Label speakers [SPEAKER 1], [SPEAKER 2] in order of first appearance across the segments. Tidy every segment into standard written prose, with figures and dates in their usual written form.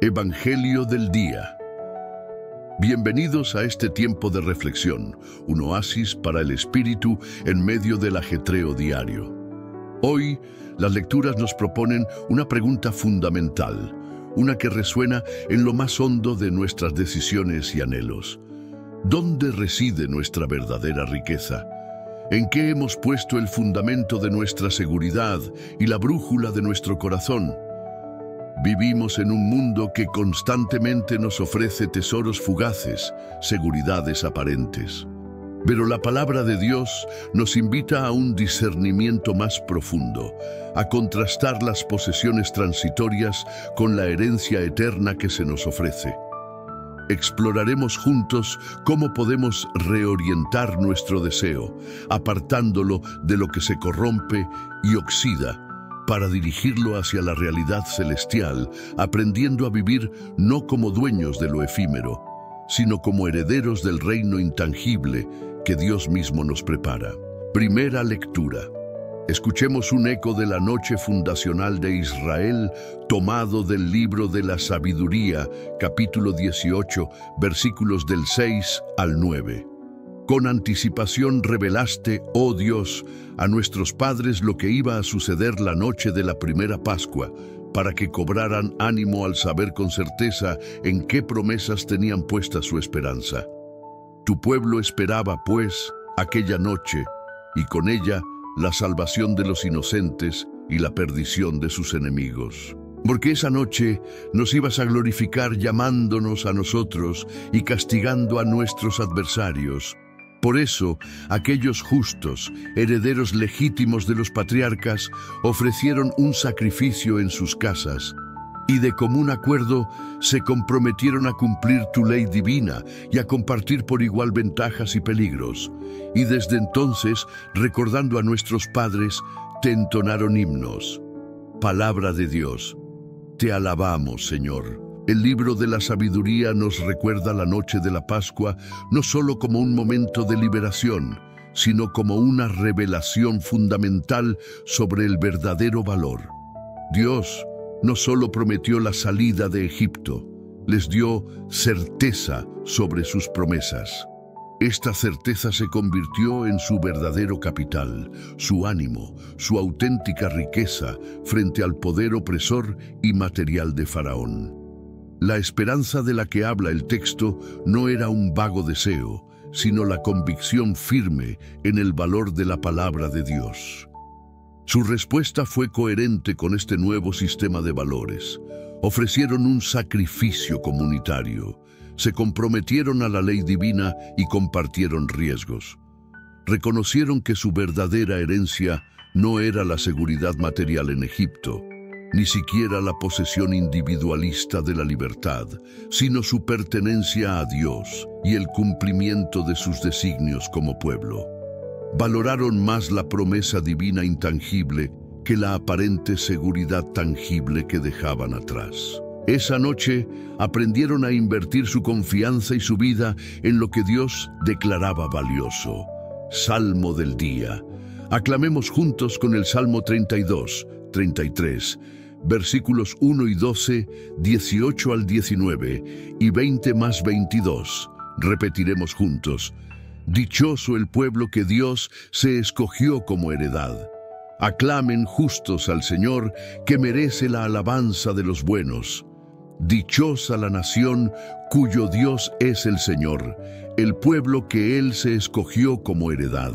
[SPEAKER 1] Evangelio del Día. Bienvenidos a este tiempo de reflexión, un oasis para el espíritu en medio del ajetreo diario. Hoy, las lecturas nos proponen una pregunta fundamental, una que resuena en lo más hondo de nuestras decisiones y anhelos. ¿Dónde reside nuestra verdadera riqueza? ¿En qué hemos puesto el fundamento de nuestra seguridad y la brújula de nuestro corazón? Vivimos en un mundo que constantemente nos ofrece tesoros fugaces, seguridades aparentes. Pero la palabra de Dios nos invita a un discernimiento más profundo, a contrastar las posesiones transitorias con la herencia eterna que se nos ofrece. Exploraremos juntos cómo podemos reorientar nuestro deseo, apartándolo de lo que se corrompe y oxida, para dirigirlo hacia la realidad celestial, aprendiendo a vivir no como dueños de lo efímero, sino como herederos del reino intangible que Dios mismo nos prepara. Primera lectura. Escuchemos un eco de la noche fundacional de Israel, tomado del libro de la Sabiduría, capítulo 18, versículos del 6 al 9. Con anticipación revelaste, oh Dios, a nuestros padres lo que iba a suceder la noche de la primera Pascua, para que cobraran ánimo al saber con certeza en qué promesas tenían puesta su esperanza. Tu pueblo esperaba, pues, aquella noche, y con ella la salvación de los inocentes y la perdición de sus enemigos. Porque esa noche nos ibas a glorificar llamándonos a nosotros y castigando a nuestros adversarios. Por eso, aquellos justos, herederos legítimos de los patriarcas, ofrecieron un sacrificio en sus casas, y de común acuerdo se comprometieron a cumplir tu ley divina y a compartir por igual ventajas y peligros. Y desde entonces, recordando a nuestros padres, te entonaron himnos. Palabra de Dios. Te alabamos, Señor. El libro de la Sabiduría nos recuerda la noche de la Pascua no solo como un momento de liberación, sino como una revelación fundamental sobre el verdadero valor. Dios no solo prometió la salida de Egipto, les dio certeza sobre sus promesas. Esta certeza se convirtió en su verdadero capital, su ánimo, su auténtica riqueza frente al poder opresor y material de Faraón. La esperanza de la que habla el texto no era un vago deseo, sino la convicción firme en el valor de la palabra de Dios. Su respuesta fue coherente con este nuevo sistema de valores. Ofrecieron un sacrificio comunitario, se comprometieron a la ley divina y compartieron riesgos. Reconocieron que su verdadera herencia no era la seguridad material en Egipto, ni siquiera la posesión individualista de la libertad, sino su pertenencia a Dios y el cumplimiento de sus designios como pueblo. Valoraron más la promesa divina intangible que la aparente seguridad tangible que dejaban atrás. Esa noche aprendieron a invertir su confianza y su vida en lo que Dios declaraba valioso. Salmo del día. Aclamemos juntos con el Salmo 32, 33, versículos 1 y 12, 18 al 19 y 20 más 22. Repetiremos juntos. Dichoso el pueblo que Dios se escogió como heredad. Aclamen justos al Señor, que merece la alabanza de los buenos. Dichosa la nación cuyo Dios es el Señor, el pueblo que Él se escogió como heredad.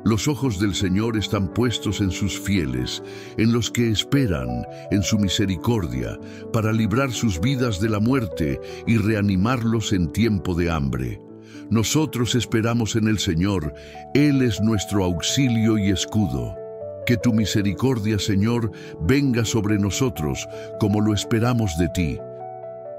[SPEAKER 1] Los ojos del Señor están puestos en sus fieles, en los que esperan en su misericordia, para librar sus vidas de la muerte y reanimarlos en tiempo de hambre. Nosotros esperamos en el Señor, Él es nuestro auxilio y escudo. Que tu misericordia, Señor, venga sobre nosotros, como lo esperamos de ti.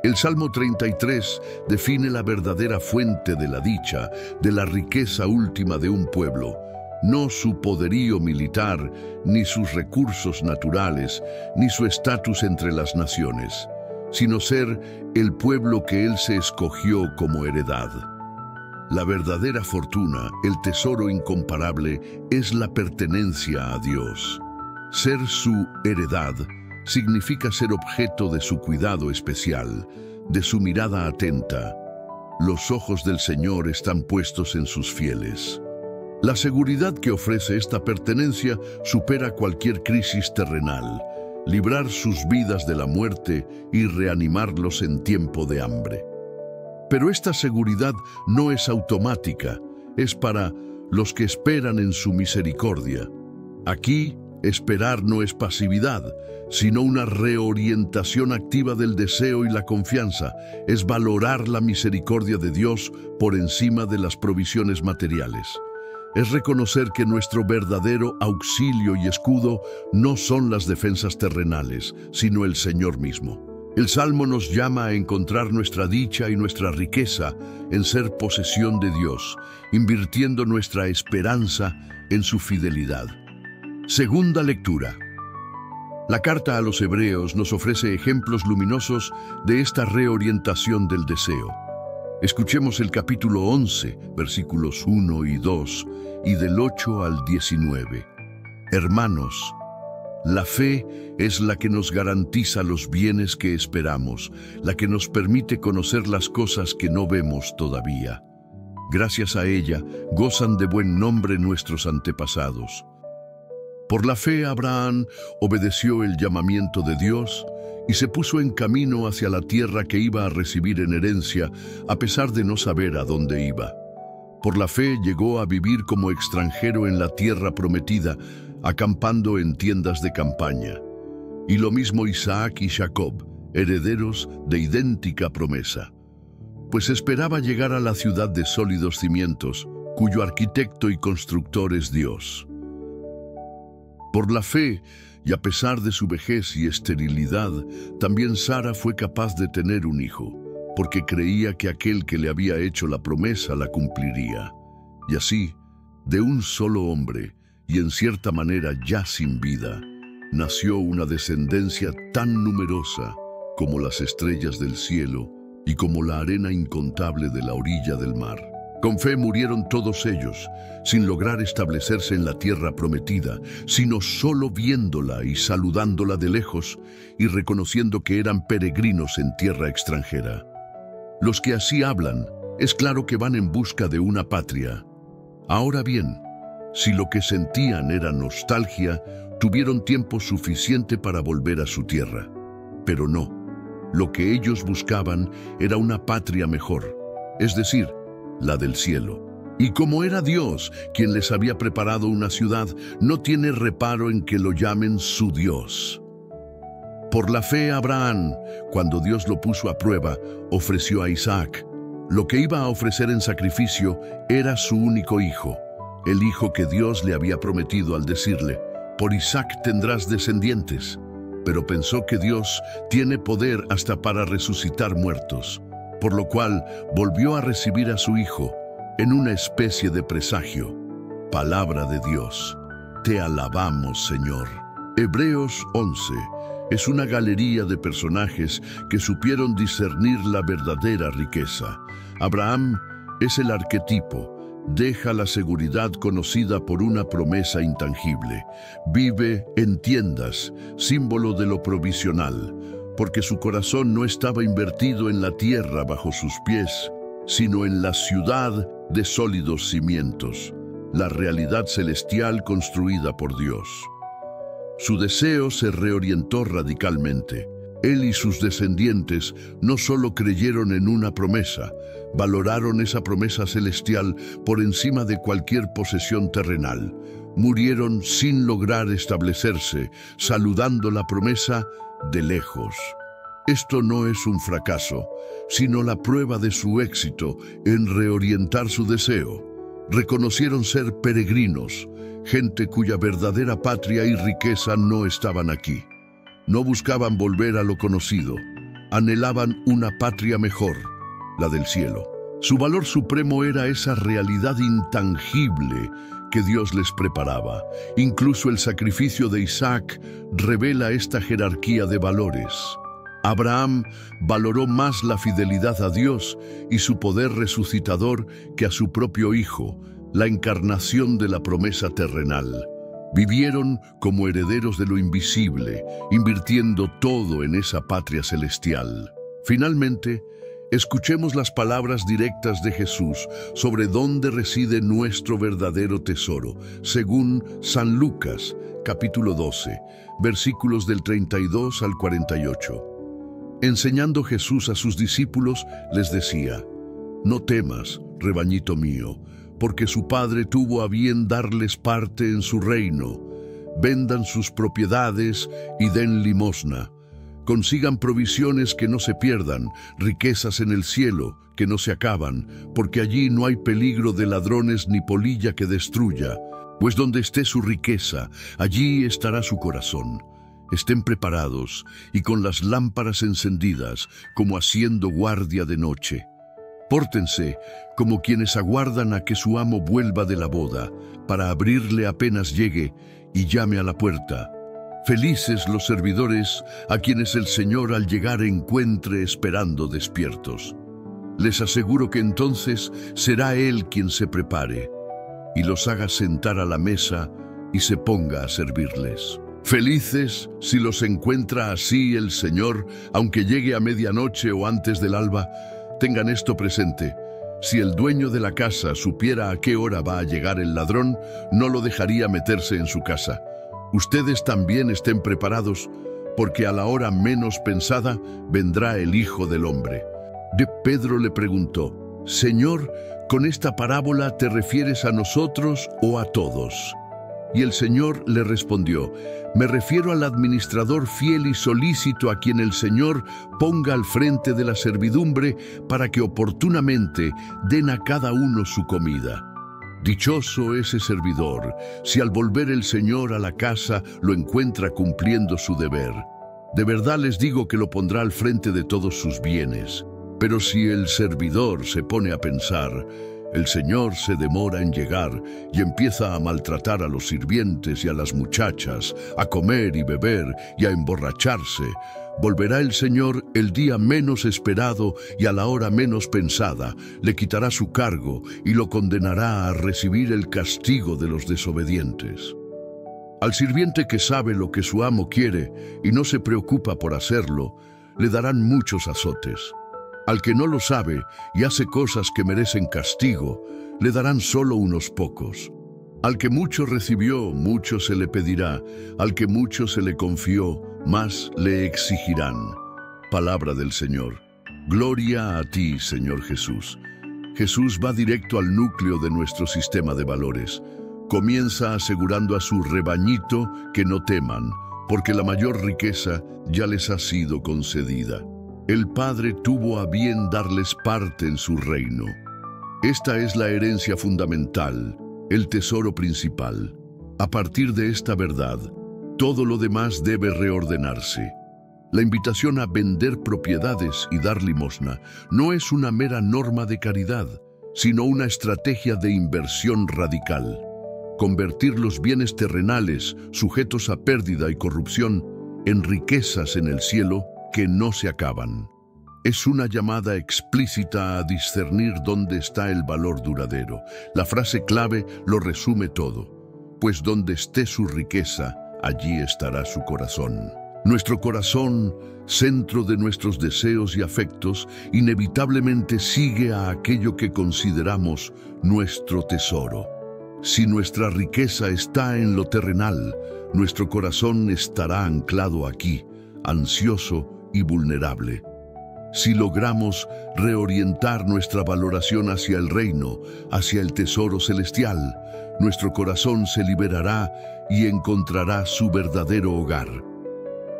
[SPEAKER 1] El Salmo 33 define la verdadera fuente de la dicha, de la riqueza última de un pueblo. No su poderío militar, ni sus recursos naturales, ni su estatus entre las naciones, sino ser el pueblo que Él se escogió como heredad. La verdadera fortuna, el tesoro incomparable, es la pertenencia a Dios. Ser su heredad significa ser objeto de su cuidado especial, de su mirada atenta. Los ojos del Señor están puestos en sus fieles. La seguridad que ofrece esta pertenencia supera cualquier crisis terrenal, librar sus vidas de la muerte y reanimarlos en tiempo de hambre. Pero esta seguridad no es automática, es para los que esperan en su misericordia. Aquí, esperar no es pasividad, sino una reorientación activa del deseo y la confianza. Es valorar la misericordia de Dios por encima de las provisiones materiales. Es reconocer que nuestro verdadero auxilio y escudo no son las defensas terrenales, sino el Señor mismo. El Salmo nos llama a encontrar nuestra dicha y nuestra riqueza en ser posesión de Dios, invirtiendo nuestra esperanza en su fidelidad. Segunda lectura. La carta a los Hebreos nos ofrece ejemplos luminosos de esta reorientación del deseo. Escuchemos el capítulo 11, versículos 1 y 2, y del 8 al 19. Hermanos, la fe es la que nos garantiza los bienes que esperamos, la que nos permite conocer las cosas que no vemos todavía. Gracias a ella, gozan de buen nombre nuestros antepasados. Por la fe, Abraham obedeció el llamamiento de Dios y se puso en camino hacia la tierra que iba a recibir en herencia, a pesar de no saber a dónde iba. Por la fe llegó a vivir como extranjero en la tierra prometida, acampando en tiendas de campaña. Y lo mismo Isaac y Jacob, herederos de idéntica promesa. Pues esperaba llegar a la ciudad de sólidos cimientos, cuyo arquitecto y constructor es Dios. Por la fe, y a pesar de su vejez y esterilidad, también Sara fue capaz de tener un hijo, porque creía que aquel que le había hecho la promesa la cumpliría. Y así, de un solo hombre, y en cierta manera ya sin vida, nació una descendencia tan numerosa como las estrellas del cielo y como la arena incontable de la orilla del mar. Con fe murieron todos ellos, sin lograr establecerse en la tierra prometida, sino solo viéndola y saludándola de lejos y reconociendo que eran peregrinos en tierra extranjera. Los que así hablan, es claro que van en busca de una patria. Ahora bien, si lo que sentían era nostalgia, tuvieron tiempo suficiente para volver a su tierra. Pero no, lo que ellos buscaban era una patria mejor, es decir, la del cielo. Y como era Dios quien les había preparado una ciudad, no tiene reparo en que lo llamen su Dios. Por la fe, Abraham, cuando Dios lo puso a prueba, ofreció a Isaac. Lo que iba a ofrecer en sacrificio era su único hijo, el hijo que Dios le había prometido al decirle: por Isaac tendrás descendientes. Pero pensó que Dios tiene poder hasta para resucitar muertos, por lo cual volvió a recibir a su hijo en una especie de presagio. Palabra de Dios. Te alabamos, Señor. Hebreos 11 es una galería de personajes que supieron discernir la verdadera riqueza. Abraham es el arquetipo. Deja la seguridad conocida por una promesa intangible. Vive en tiendas, símbolo de lo provisional, porque su corazón no estaba invertido en la tierra bajo sus pies, sino en la ciudad de sólidos cimientos, la realidad celestial construida por Dios. Su deseo se reorientó radicalmente. Él y sus descendientes no solo creyeron en una promesa, valoraron esa promesa celestial por encima de cualquier posesión terrenal. Murieron sin lograr establecerse, saludando la promesa de lejos. Esto no es un fracaso, sino la prueba de su éxito en reorientar su deseo. Reconocieron ser peregrinos, gente cuya verdadera patria y riqueza no estaban aquí. No buscaban volver a lo conocido, anhelaban una patria mejor, la del cielo. Su valor supremo era esa realidad intangible que Dios les preparaba. Incluso el sacrificio de Isaac revela esta jerarquía de valores. Abraham valoró más la fidelidad a Dios y su poder resucitador que a su propio hijo, la encarnación de la promesa terrenal. Vivieron como herederos de lo invisible, invirtiendo todo en esa patria celestial. Finalmente, escuchemos las palabras directas de Jesús sobre dónde reside nuestro verdadero tesoro, según San Lucas, capítulo 12, versículos del 32 al 48. Enseñando Jesús a sus discípulos, les decía: «No temas, rebañito mío, porque su Padre tuvo a bien darles parte en su reino. Vendan sus propiedades y den limosna. Consigan provisiones que no se pierdan, riquezas en el cielo que no se acaban, porque allí no hay peligro de ladrones ni polilla que destruya. Pues donde esté su riqueza, allí estará su corazón. Estén preparados y con las lámparas encendidas, como haciendo guardia de noche. Pórtense como quienes aguardan a que su amo vuelva de la boda, para abrirle apenas llegue y llame a la puerta. Felices los servidores a quienes el Señor al llegar encuentre esperando despiertos. Les aseguro que entonces será Él quien se prepare y los haga sentar a la mesa y se ponga a servirles. Felices si los encuentra así el Señor, aunque llegue a medianoche o antes del alba. Tengan esto presente: si el dueño de la casa supiera a qué hora va a llegar el ladrón, no lo dejaría meterse en su casa. Ustedes también estén preparados, porque a la hora menos pensada vendrá el Hijo del Hombre». Pedro le preguntó: «Señor, ¿con esta parábola te refieres a nosotros o a todos?». Y el Señor le respondió: «Me refiero al administrador fiel y solícito a quien el Señor ponga al frente de la servidumbre para que oportunamente den a cada uno su comida. Dichoso ese servidor, si al volver el Señor a la casa lo encuentra cumpliendo su deber. De verdad les digo que lo pondrá al frente de todos sus bienes. Pero si el servidor se pone a pensar, el Señor se demora en llegar y empieza a maltratar a los sirvientes y a las muchachas, a comer y beber y a emborracharse, volverá el Señor el día menos esperado y a la hora menos pensada, le quitará su cargo y lo condenará a recibir el castigo de los desobedientes. Al sirviente que sabe lo que su amo quiere y no se preocupa por hacerlo, le darán muchos azotes. Al que no lo sabe y hace cosas que merecen castigo, le darán solo unos pocos. Al que mucho recibió, mucho se le pedirá. Al que mucho se le confió, más le exigirán». Palabra del Señor. Gloria a ti, Señor Jesús. Jesús va directo al núcleo de nuestro sistema de valores. Comienza asegurando a su rebañito que no teman, porque la mayor riqueza ya les ha sido concedida. El Padre tuvo a bien darles parte en su reino. Esta es la herencia fundamental, el tesoro principal. A partir de esta verdad, todo lo demás debe reordenarse. La invitación a vender propiedades y dar limosna no es una mera norma de caridad, sino una estrategia de inversión radical. Convertir los bienes terrenales, sujetos a pérdida y corrupción, en riquezas en el cielo que no se acaban. Es una llamada explícita a discernir dónde está el valor duradero. La frase clave lo resume todo: pues donde esté su riqueza, allí estará su corazón. Nuestro corazón, centro de nuestros deseos y afectos, inevitablemente sigue a aquello que consideramos nuestro tesoro. Si nuestra riqueza está en lo terrenal, nuestro corazón estará anclado aquí, ansioso y vulnerable. Si logramos reorientar nuestra valoración hacia el reino, hacia el tesoro celestial, nuestro corazón se liberará y encontrará su verdadero hogar.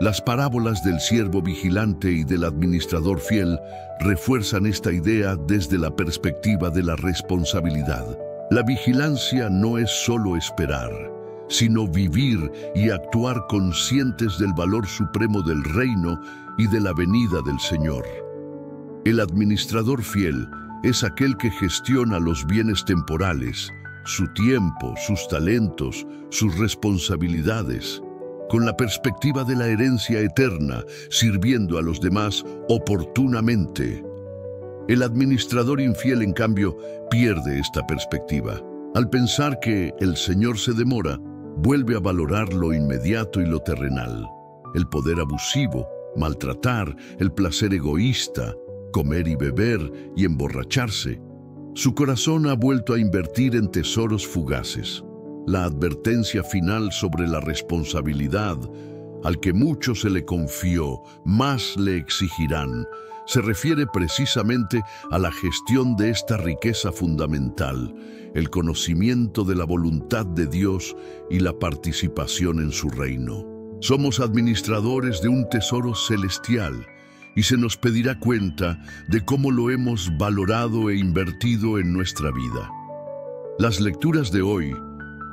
[SPEAKER 1] Las parábolas del siervo vigilante y del administrador fiel refuerzan esta idea desde la perspectiva de la responsabilidad. La vigilancia no es solo esperar, sino vivir y actuar conscientes del valor supremo del reino y de la venida del Señor. El administrador fiel es aquel que gestiona los bienes temporales, su tiempo, sus talentos, sus responsabilidades, con la perspectiva de la herencia eterna, sirviendo a los demás oportunamente. El administrador infiel, en cambio, pierde esta perspectiva. Al pensar que el Señor se demora, vuelve a valorar lo inmediato y lo terrenal, el poder abusivo, maltratar, el placer egoísta, comer y beber y emborracharse. Su corazón ha vuelto a invertir en tesoros fugaces. La advertencia final sobre la responsabilidad: al que mucho se le confió, más le exigirán, se refiere precisamente a la gestión de esta riqueza fundamental, el conocimiento de la voluntad de Dios y la participación en su reino. Somos administradores de un tesoro celestial y se nos pedirá cuenta de cómo lo hemos valorado e invertido en nuestra vida. Las lecturas de hoy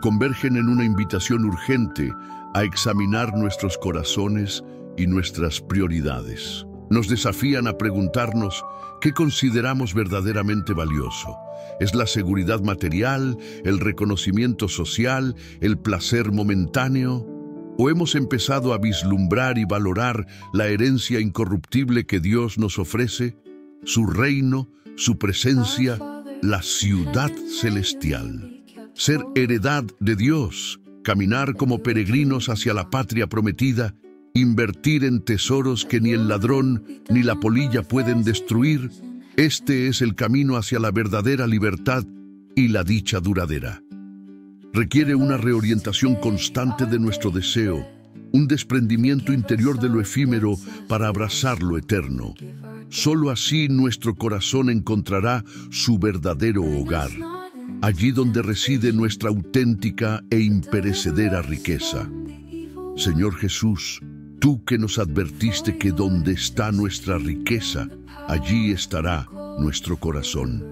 [SPEAKER 1] convergen en una invitación urgente a examinar nuestros corazones y nuestras prioridades. Nos desafían a preguntarnos qué consideramos verdaderamente valioso. ¿Es la seguridad material, el reconocimiento social, el placer momentáneo? ¿O hemos empezado a vislumbrar y valorar la herencia incorruptible que Dios nos ofrece, su reino, su presencia, la ciudad celestial? Ser heredad de Dios, caminar como peregrinos hacia la patria prometida, invertir en tesoros que ni el ladrón ni la polilla pueden destruir, este es el camino hacia la verdadera libertad y la dicha duradera. Requiere una reorientación constante de nuestro deseo, un desprendimiento interior de lo efímero para abrazar lo eterno. Solo así nuestro corazón encontrará su verdadero hogar, allí donde reside nuestra auténtica e imperecedera riqueza. Señor Jesús, tú que nos advertiste que donde está nuestra riqueza, allí estará nuestro corazón.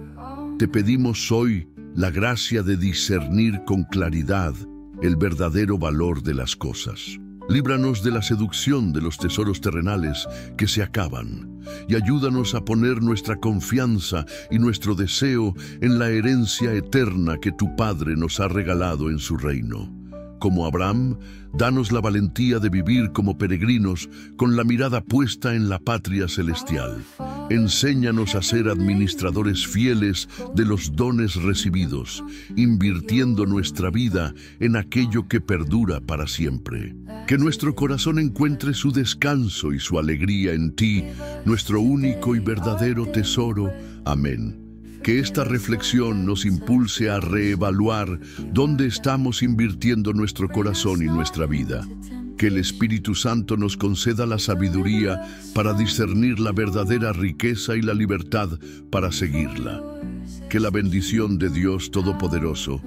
[SPEAKER 1] Te pedimos hoy la gracia de discernir con claridad el verdadero valor de las cosas. Líbranos de la seducción de los tesoros terrenales que se acaban y ayúdanos a poner nuestra confianza y nuestro deseo en la herencia eterna que tu Padre nos ha regalado en su reino. Como Abraham, danos la valentía de vivir como peregrinos con la mirada puesta en la patria celestial. Enséñanos a ser administradores fieles de los dones recibidos, invirtiendo nuestra vida en aquello que perdura para siempre. Que nuestro corazón encuentre su descanso y su alegría en ti, nuestro único y verdadero tesoro. Amén. Que esta reflexión nos impulse a reevaluar dónde estamos invirtiendo nuestro corazón y nuestra vida. Que el Espíritu Santo nos conceda la sabiduría para discernir la verdadera riqueza y la libertad para seguirla. Que la bendición de Dios Todopoderoso,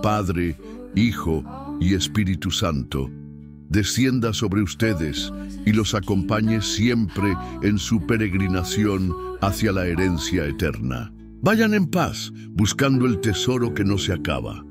[SPEAKER 1] Padre, Hijo y Espíritu Santo, descienda sobre ustedes y los acompañe siempre en su peregrinación hacia la herencia eterna. Vayan en paz, buscando el tesoro que no se acaba.